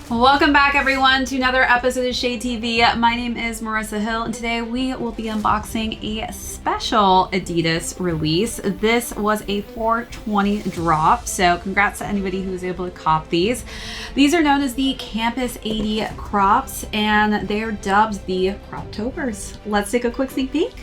Welcome back everyone to another episode of ShadeTV. My name is Marissa Hill and today we will be unboxing a special Adidas release. This was a 420 drop, so congrats to anybody who was able to cop these. These are known as the Campus 80 Crops and they are dubbed the CROPTOBERs. Let's take a quick sneak peek.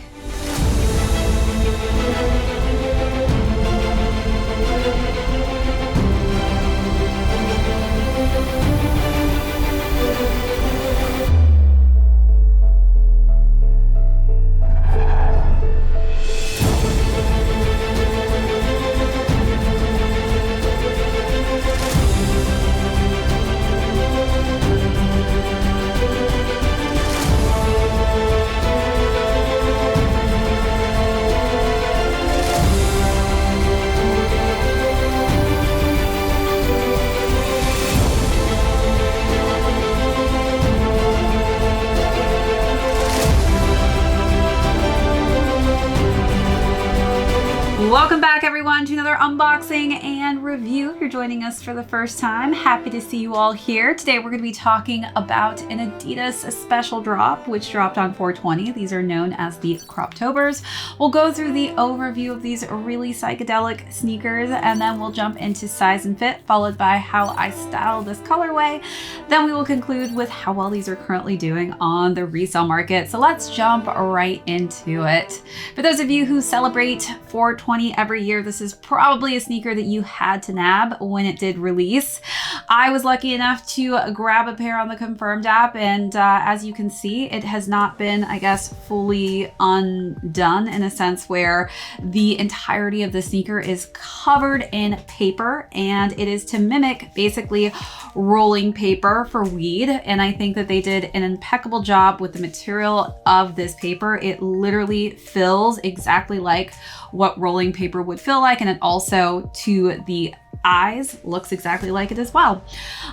Welcome back everyone to another unboxing and review. If you're joining us for the first time, happy to see you all here. Today we're going to be talking about an Adidas special drop which dropped on 420. These are known as the CROPTOBERs. We'll go through the overview of these really psychedelic sneakers and then we'll jump into size and fit, followed by how I style this colorway. Then we will conclude with how well these are currently doing on the resale market. So let's jump right into it. For those of you who celebrate 420 every year, this is probably a sneaker that you had to nab when it did release. I was lucky enough to grab a pair on the Confirmed app, and as you can see, it has not been, I guess, fully undone in a sense where the entirety of the sneaker is covered in paper, and it is to mimic basically rolling paper for weed. And I think that they did an impeccable job with the material of this paper. It literally feels exactly like what rolling paper would feel like, and it also to the eyes looks exactly like it as well.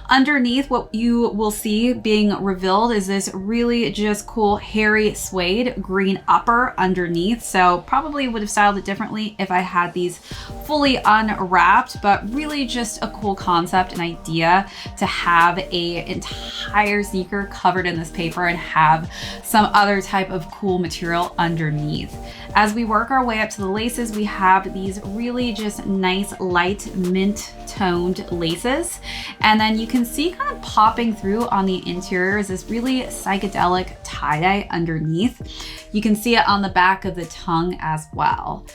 Underneath, what you will see being revealed is this really just cool hairy suede green upper underneath. So probably would have styled it differently if I had these fully unwrapped, but really just a cool concept and idea to have a entire sneaker covered in this paper and have some other type of cool material underneath. As we work our way up to the laces, we have these really just nice light mint toned laces. And then you can see kind of popping through on the interior is this really psychedelic tie-dye underneath. You can see it on the back of the tongue as well.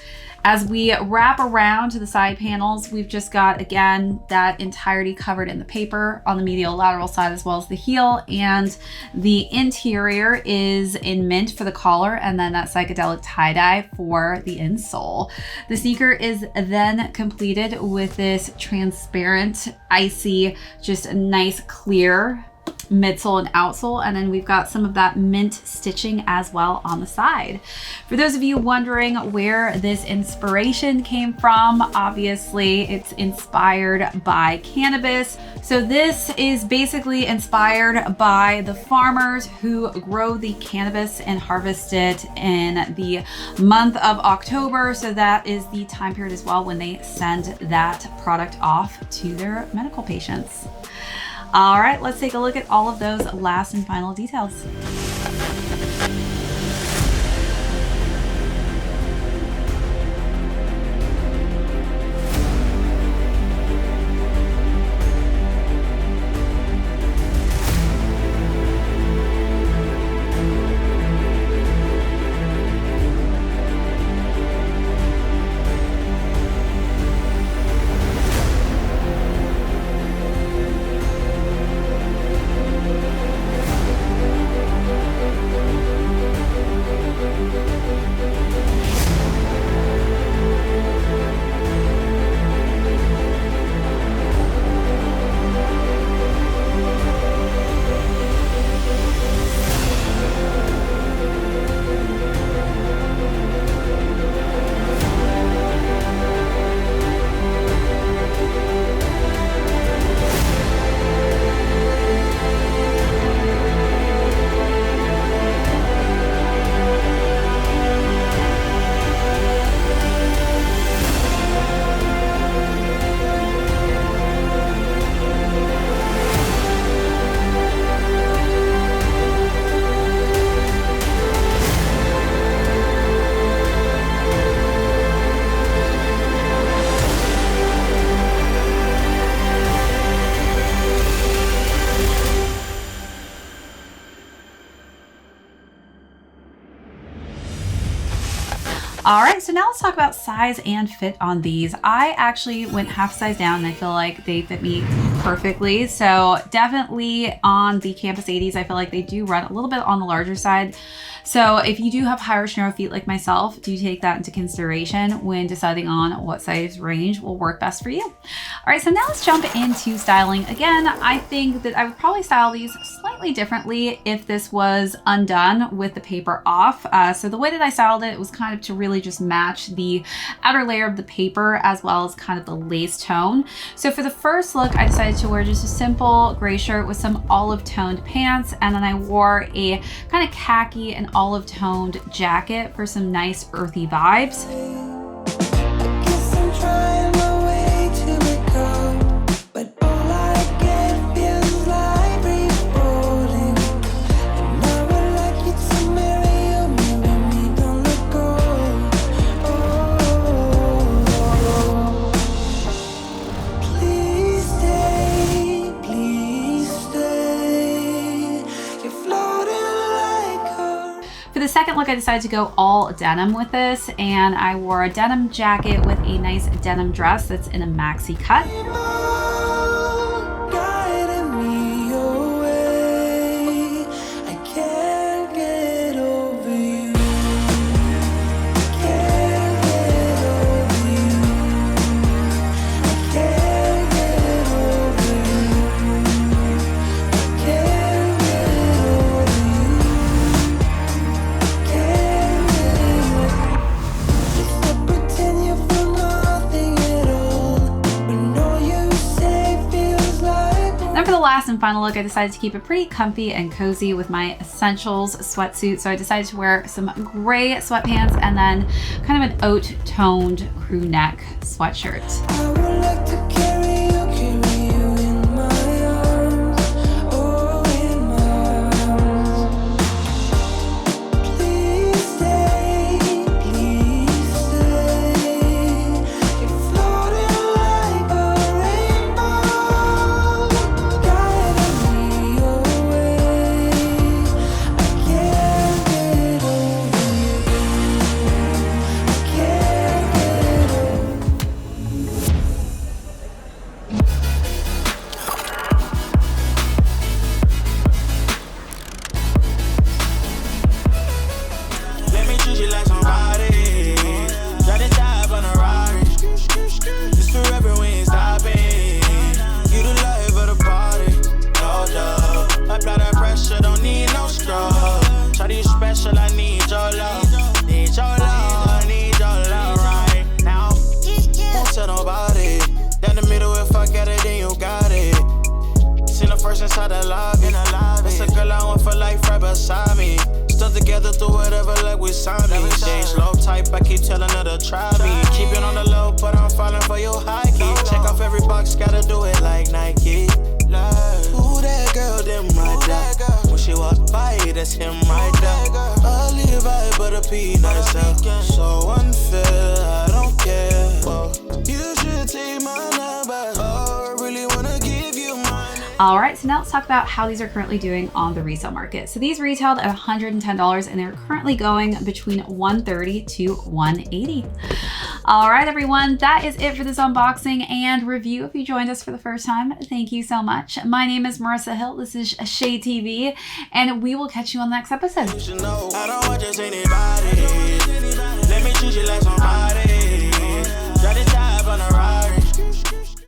As we wrap around to the side panels, we've just got, again, that entirety covered in the paper on the medial lateral side as well as the heel. And the interior is in mint for the collar and then that psychedelic tie-dye for the insole. The sneaker is then completed with this transparent, icy, just a nice clear midsole and outsole, and then we've got some of that mint stitching as well on the side. For those of you wondering where this inspiration came from, obviously it's inspired by cannabis. So this is basically inspired by the farmers who grow the cannabis and harvest it in the month of October. So that is the time period as well when they send that product off to their medical patients. All right, let's take a look at all of those last and final details. All right, so now let's talk about size and fit on these. I actually went half size down and I feel like they fit me perfectly. So definitely on the Campus 80s, I feel like they do run a little bit on the larger side. So if you do have higher narrow feet like myself, do take that into consideration when deciding on what size range will work best for you. All right, so now let's jump into styling. Again, I think that I would probably style these slightly differently if this was undone with the paper off. So the way that I styled it was kind of to really just match the outer layer of the paper as well as kind of the lace tone. So for the first look, I decided to wear just a simple gray shirt with some olive toned pants, and then I wore a kind of khaki and olive toned jacket for some nice earthy vibes. For the second look, I decided to go all denim with this, and I wore a denim jacket with a nice denim dress that's in a maxi cut. For the last and final look, I decided to keep it pretty comfy and cozy with my Essentials sweatsuit. So I decided to wear some gray sweatpants and then kind of an oat-toned crew neck sweatshirt. Inside the lobby. It's a girl I want for life right beside me. Still together through whatever, like we signed me. Shade slow type, I keep telling her to try me. Keep it on the low, but I'm falling for your high key. Check off every box, gotta do it like Nike. Ooh, that girl, them right there. When she walk by, that's him right there. A Levi, but a peanut so unfair, I don't care. You should take my number. Oh, I really wanna give you mine. All right, so now let's talk about how these are currently doing on the resale market. So these retailed at $110 and they're currently going between $130 to $180. All right, everyone, that is it for this unboxing and review. If you joined us for the first time, thank you so much. My name is Marissa Hill. This is ShadeTV, and we will catch you on the next episode.